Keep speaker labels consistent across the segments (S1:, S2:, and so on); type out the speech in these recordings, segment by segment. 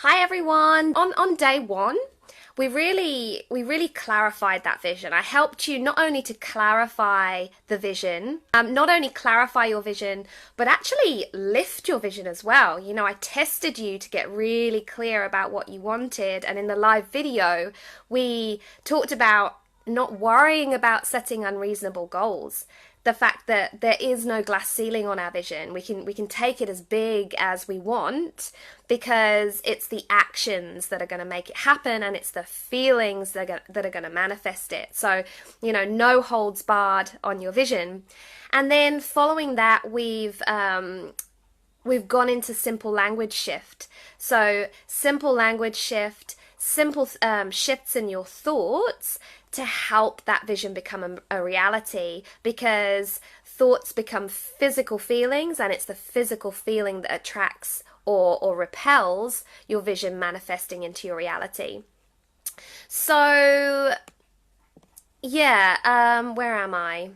S1: Hi everyone. On day one, we really clarified that vision. I helped you not only to clarify the vision, not only clarify your vision, but actually lift your vision as well. I tested you to get really clear about what you wanted, and in the live video, we talked about not worrying about setting unreasonable goals. The fact that there is no glass ceiling on our vision. We can take it as big as we want because it's the actions that are going to make it happen, and it's the feelings that are going to manifest it. So, no holds barred on your vision. And then following that, we've gone into simple language shift. So simple language shift, simple shifts in your thoughts to help that vision become a reality, because thoughts become physical feelings, and it's the physical feeling that attracts or repels your vision manifesting into your reality. So yeah, where am I?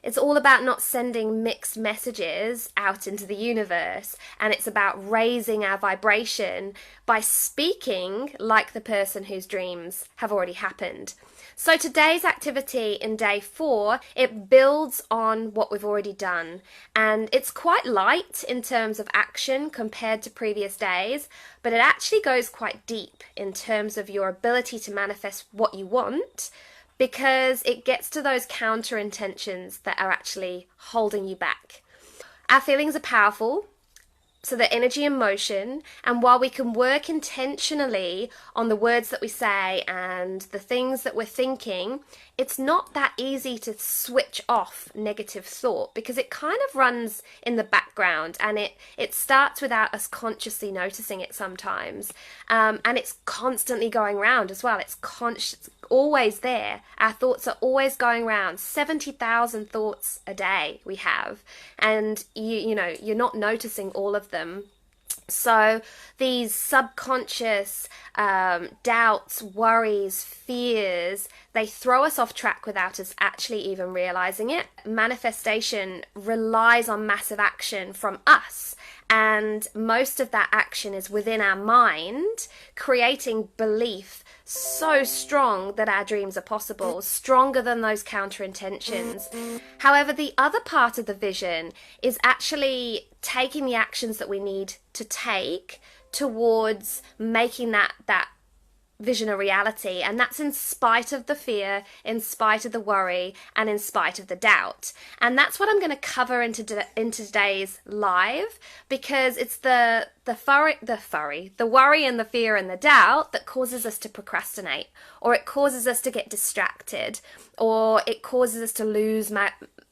S1: It's all about not sending mixed messages out into the universe, and it's about raising our vibration by speaking like the person whose dreams have already happened. So today's activity in day 4, it builds on what we've already done, and it's quite light in terms of action compared to previous days, but it actually goes quite deep in terms of your ability to manifest what you want, because it gets to those counter intentions that are actually holding you back. Our feelings are powerful, so the energy and motion, and while we can work intentionally on the words that we say and the things that we're thinking, it's not that easy to switch off negative thought, because it kind of runs in the background, and it starts without us consciously noticing it sometimes, and it's constantly going around as well. It's conscious, always there. Our thoughts are always going around. 70,000 thoughts a day we have, and you're not noticing all of them. So these subconscious doubts, worries, fears, they throw us off track without us actually even realizing it. Manifestation relies on massive action from us, and most of that action is within our mind, creating belief so strong that our dreams are possible, stronger than those counter intentions. However, the other part of the vision is actually taking the actions that we need to take towards making that vision a reality, and that's in spite of the fear, in spite of the worry, and in spite of the doubt. And that's what I'm going to cover in today's live, because it's the worry and the fear and the doubt that causes us to procrastinate, or it causes us to get distracted, or it causes us to lose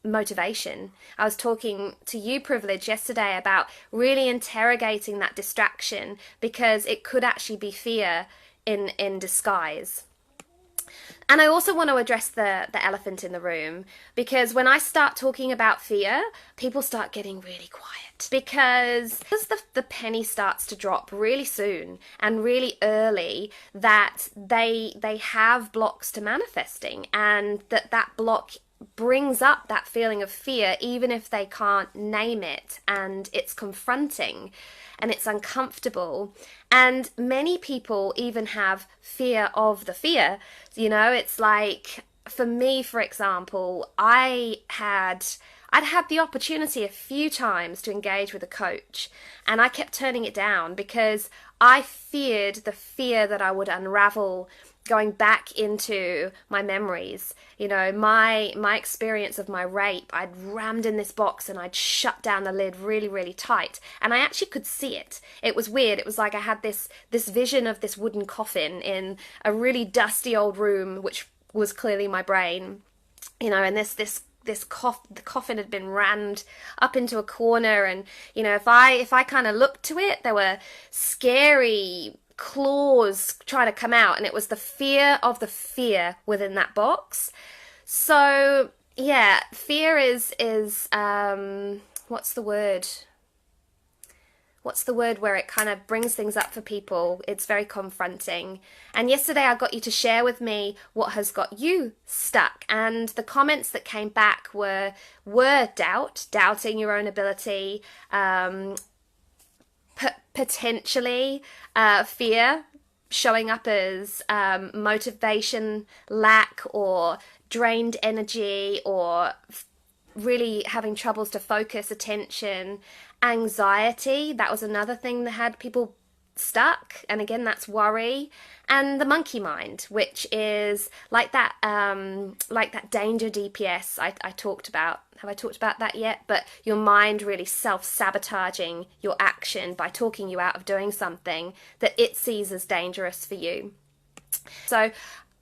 S1: motivation. I was talking to you, Privilege, yesterday about really interrogating that distraction, because it could actually be fear in disguise. And I also want to address the elephant in the room, because when I start talking about fear, people start getting really quiet, because the penny starts to drop really soon and really early that they have blocks to manifesting, and that block brings up that feeling of fear even if they can't name it, and it's confronting and it's uncomfortable. And many people even have fear of the fear. It's like, for me, for example, I'd had the opportunity a few times to engage with a coach, and I kept turning it down because I feared the fear that I would unravel going back into my memories. My experience of my rape, I'd rammed in this box and I'd shut down the lid really, really tight, and I actually could see it. It was weird. It was like I had this vision of this wooden coffin in a really dusty old room, which was clearly my brain, and the coffin had been rammed up into a corner, and if I kind of looked to it, there were scary claws trying to come out, and it was the fear of the fear within that box. So yeah, fear is what's the word where it kind of brings things up for people? It's very confronting. And yesterday I got you to share with me what has got you stuck, and the comments that came back were doubting your own ability, potentially fear showing up as motivation lack, or drained energy, or really having troubles to focus attention, anxiety. That was another thing that had people stuck, and again, that's worry. And the monkey mind, which is like that danger DPS I talked about. Have I talked about that yet? But your mind really self-sabotaging your action by talking you out of doing something that it sees as dangerous for you. So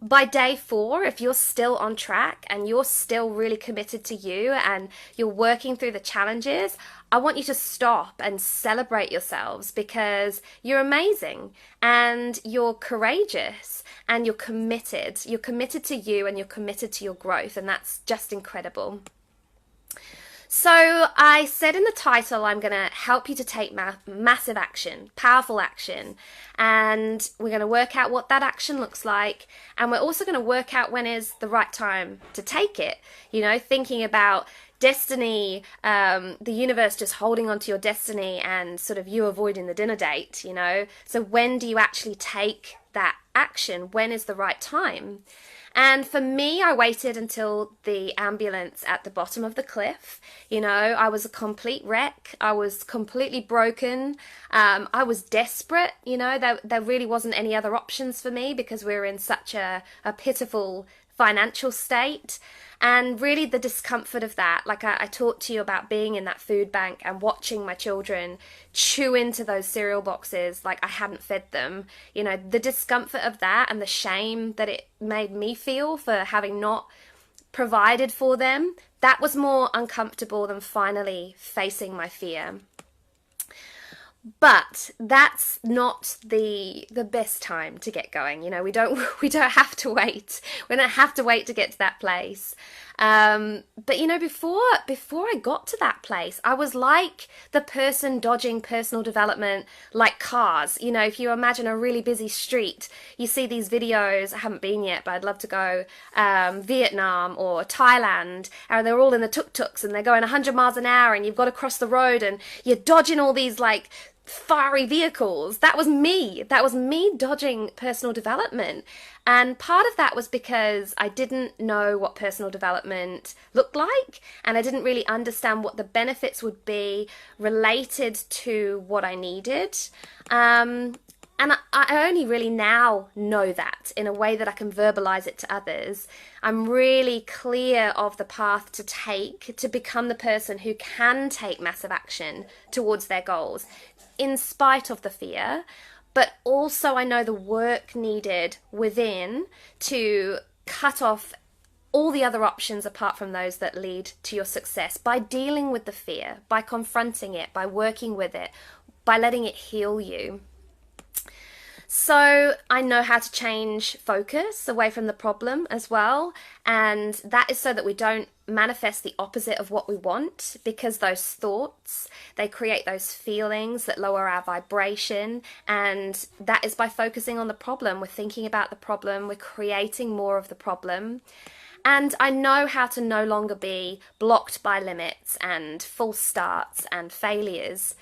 S1: by day 4, if you're still on track and you're still really committed to you and you're working through the challenges, I want you to stop and celebrate yourselves, because you're amazing and you're courageous and you're committed. You're committed to you and you're committed to your growth, and that's just incredible. So I said in the title, I'm going to help you to take massive action, powerful action, and we're going to work out what that action looks like, and we're also going to work out when is the right time to take it. You know, thinking about destiny, the universe just holding on to your destiny and sort of you avoiding the dinner date, you know. So when do you actually take that action? When is the right time? And for me, I waited until the ambulance at the bottom of the cliff. You know, I was a complete wreck. I was completely broken. I was desperate. You know, there really wasn't any other options for me because we were in such a pitiful financial state. And really the discomfort of that, like I talked to you about being in that food bank and watching my children chew into those cereal boxes like I hadn't fed them. You know, the discomfort of that and the shame that it made me feel for having not provided for them, that was more uncomfortable than finally facing my fear. But that's not the best time to get going. You know, we don't have to wait. We don't have to wait to get to that place. But you know, before I got to that place, I was like the person dodging personal development like cars. You know, if you imagine a really busy street, you see these videos. I haven't been yet, but I'd love to go. Vietnam or Thailand, and they're all in the tuk-tuks and they're going 100 miles an hour, and you've got to cross the road and you're dodging all these like fiery vehicles. That was me dodging personal development. And part of that was because I didn't know what personal development looked like, and I didn't really understand what the benefits would be related to what I needed. And I only really now know that in a way that I can verbalize it to others. I'm really clear of the path to take to become the person who can take massive action towards their goals in spite of the fear, but also I know the work needed within to cut off all the other options apart from those that lead to your success by dealing with the fear, by confronting it, by working with it, by letting it heal you. So I know how to change focus away from the problem as well, and that is so that we don't manifest the opposite of what we want, because those thoughts, they create those feelings that lower our vibration, and that is by focusing on the problem. We're thinking about the problem, we're creating more of the problem. And I know how to no longer be blocked by limits and false starts and failures.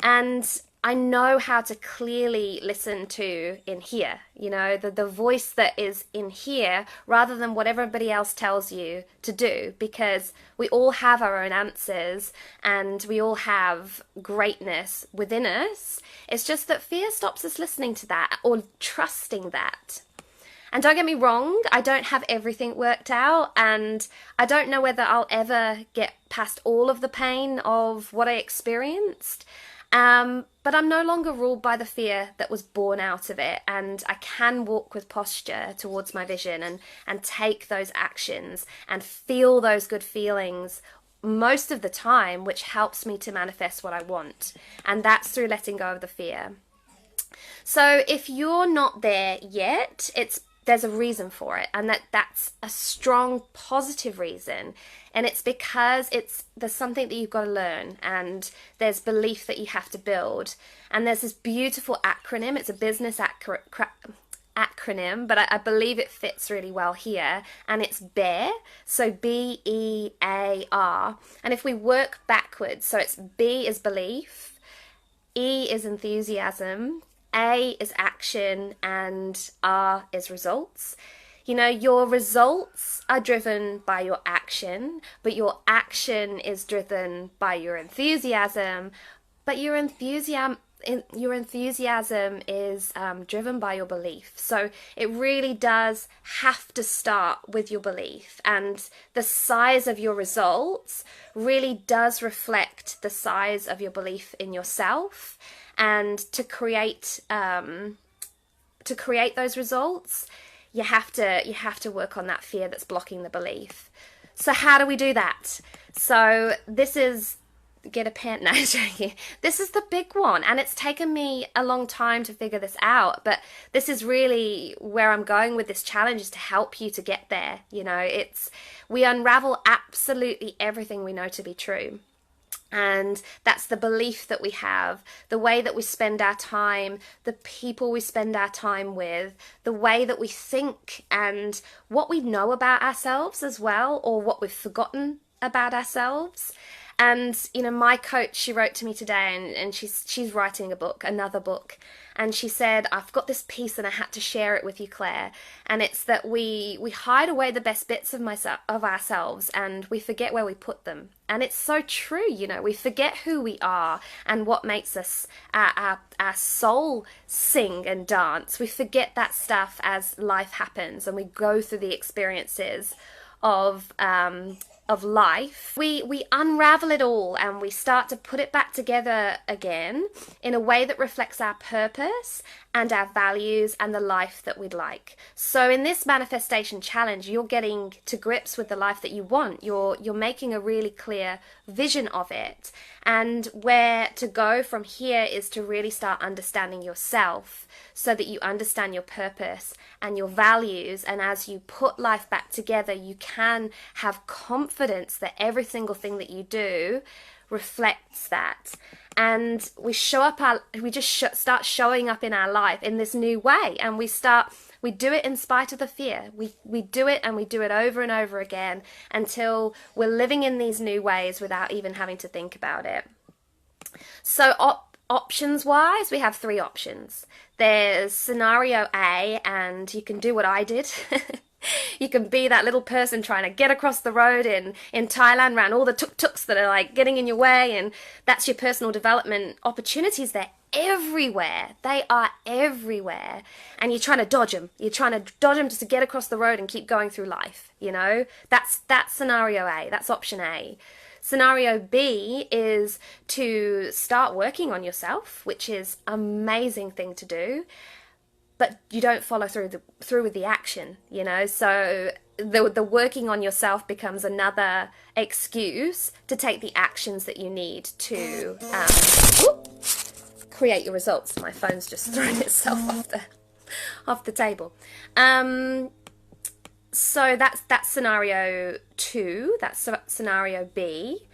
S1: And I know how to clearly listen to in here, you know, the voice that is in here rather than what everybody else tells you to do, because we all have our own answers and we all have greatness within us. It's just that fear stops us listening to that or trusting that. And don't get me wrong, I don't have everything worked out, and I don't know whether I'll ever get past all of the pain of what I experienced. But I'm no longer ruled by the fear that was born out of it, and I can walk with posture towards my vision and take those actions and feel those good feelings most of the time, which helps me to manifest what I want. And that's through letting go of the fear. So if you're not there yet, there's a reason for it, and that's a strong positive reason, and it's because there's something that you've got to learn, and there's belief that you have to build, and there's this beautiful acronym. It's a business acronym, but I believe it fits really well here, and it's BEAR, so BEAR, and if we work backwards, so it's B is belief, E is enthusiasm, A is action, and R is results. You know, your results are driven by your action, but your action is driven by your enthusiasm, but your enthusiasm is driven by your belief. So it really does have to start with your belief, and the size of your results really does reflect the size of your belief in yourself. And to create those results, you have to work on that fear that's blocking the belief. So how do we do that? So this is get a pen. No, this is the big one, and it's taken me a long time to figure this out, but this is really where I'm going with this challenge, is to help you to get there. You know, we unravel absolutely everything we know to be true. And that's the belief that we have, the way that we spend our time, the people we spend our time with, the way that we think, and what we know about ourselves as well, or what we've forgotten about ourselves. And, you know, my coach, she wrote to me today, and she's writing another book. And she said, I've got this piece and I had to share it with you, Claire. And it's that we hide away the best bits of ourselves, and we forget where we put them. And it's so true, you know, we forget who we are and what makes us, our soul sing and dance. We forget that stuff as life happens and we go through the experiences of life. We unravel it all and we start to put it back together again in a way that reflects our purpose and our values and the life that we'd like. So in this manifestation challenge, you're getting to grips with the life that you want. You're making a really clear vision of it. And where to go from here is to really start understanding yourself, so that you understand your purpose and your values. And as you put life back together, you can have confidence that every single thing that you do reflects that. And we just start showing up in our life in this new way. And we do it in spite of the fear. We do it, and we do it over and over again until we're living in these new ways without even having to think about it. So options wise, we have 3 options. There's scenario A, and you can do what I did. You can be that little person trying to get across the road in Thailand around all the tuk-tuks that are like getting in your way, and that's your personal development opportunities. They're everywhere. They are everywhere. And you're trying to dodge them. You're trying to dodge them just to get across the road and keep going through life, you know? That's scenario A. That's option A. Scenario B is to start working on yourself, which is an amazing thing to do, but you don't follow through with the action, you know. So the working on yourself becomes another excuse to take the actions that you need to create your results. My phone's just thrown itself off the table. So that's scenario 2. That's scenario B.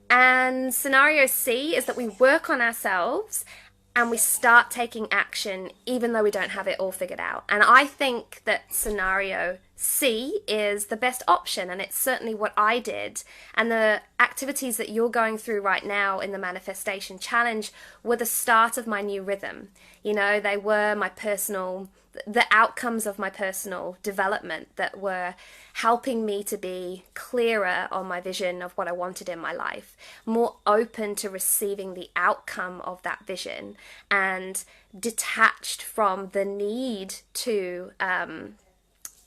S1: And scenario C is that we work on ourselves and we start taking action even though we don't have it all figured out. And I think that scenario C is the best option, and it's certainly what I did. And the activities that you're going through right now in the Manifestation Challenge were the start of my new rhythm. You know, they were the outcomes of my personal development that were helping me to be clearer on my vision of what I wanted in my life, more open to receiving the outcome of that vision, and detached from the need to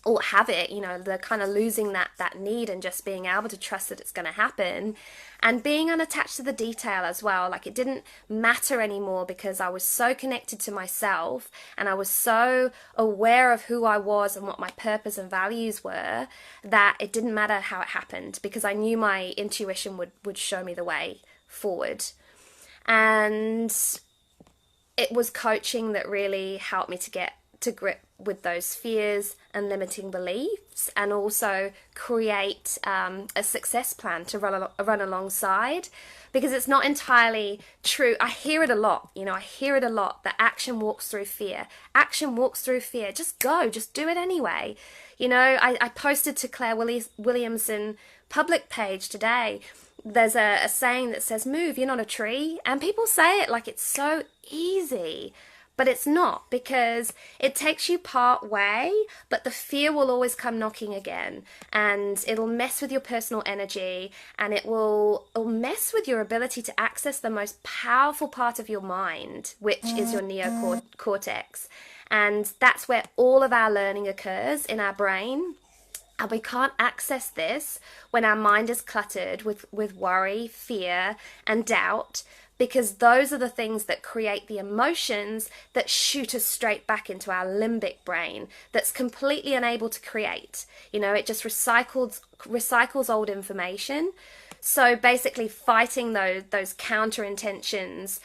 S1: or have it, you know, the kind of losing that need and just being able to trust that it's going to happen, and being unattached to the detail as well. Like, it didn't matter anymore because I was so connected to myself and I was so aware of who I was and what my purpose and values were, that it didn't matter how it happened, because I knew my intuition would show me the way forward. And it was coaching that really helped me to get to grip with those fears and limiting beliefs, and also create a success plan to run alongside, because it's not entirely true. I hear it a lot, you know, that action walks through fear. Action walks through fear. Just go, just do it anyway. You know, I posted to Claire Williamson public page today, there's a saying that says, move, you're not a tree. And people say it like it's so easy, but it's not, because it takes you part way, but the fear will always come knocking again, and it'll mess with your personal energy, and it'll mess with your ability to access the most powerful part of your mind, which is your neocortex. And that's where all of our learning occurs in our brain. And we can't access this when our mind is cluttered with worry, fear, and doubt, because those are the things that create the emotions that shoot us straight back into our limbic brain, that's completely unable to create. You know, it just recycles old information. So basically fighting those counter intentions,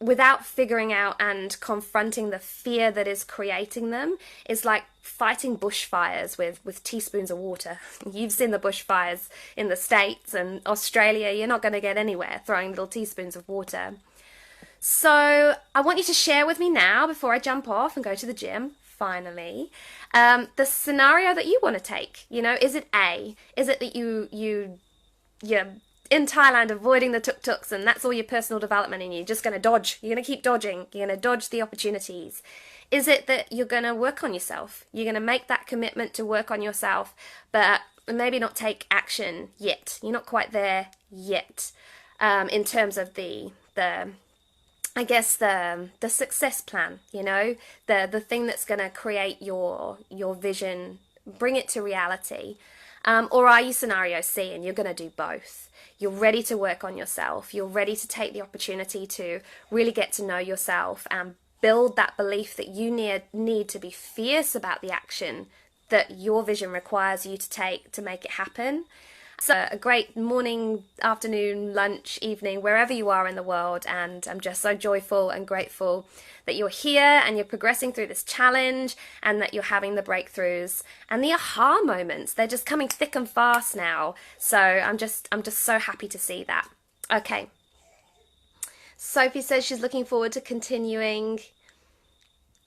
S1: without figuring out and confronting the fear that is creating them, is like fighting bushfires with teaspoons of water. You've seen the bushfires in the States and Australia. You're not going to get anywhere throwing little teaspoons of water. So I want you to share with me now, before I jump off and go to the gym, finally, the scenario that you want to take. You know, is it A? Is it that you're in Thailand avoiding the tuk-tuks and that's all your personal development and you're just going to dodge? You're going to keep dodging. You're going to dodge the opportunities. Is it that you're going to work on yourself? You're going to make that commitment to work on yourself, but maybe not take action yet. You're not quite there yet, in terms of the I guess the success plan, you know, the thing that's going to create your vision, bring it to reality. Or are you scenario C and you're going to do both? You're ready to work on yourself. You're ready to take the opportunity to really get to know yourself and build that belief that you need to be fierce about the action that your vision requires you to take to make it happen. So a great morning, afternoon, lunch, evening, wherever you are in the world. And I'm just so joyful and grateful that you're here and you're progressing through this challenge, and that you're having the breakthroughs and the aha moments. They're just coming thick and fast now. So I'm just so happy to see that. Okay. Sophie says she's looking forward to continuing.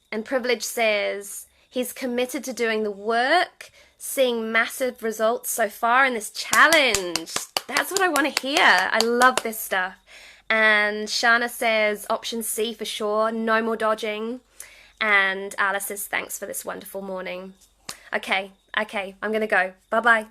S1: And Privilege says he's committed to doing the work, seeing massive results so far in this challenge. That's what I want to hear. I love this stuff. And Shana says option C for sure, no more dodging. And Alice says thanks for this wonderful morning. Okay, I'm going to go. Bye-bye.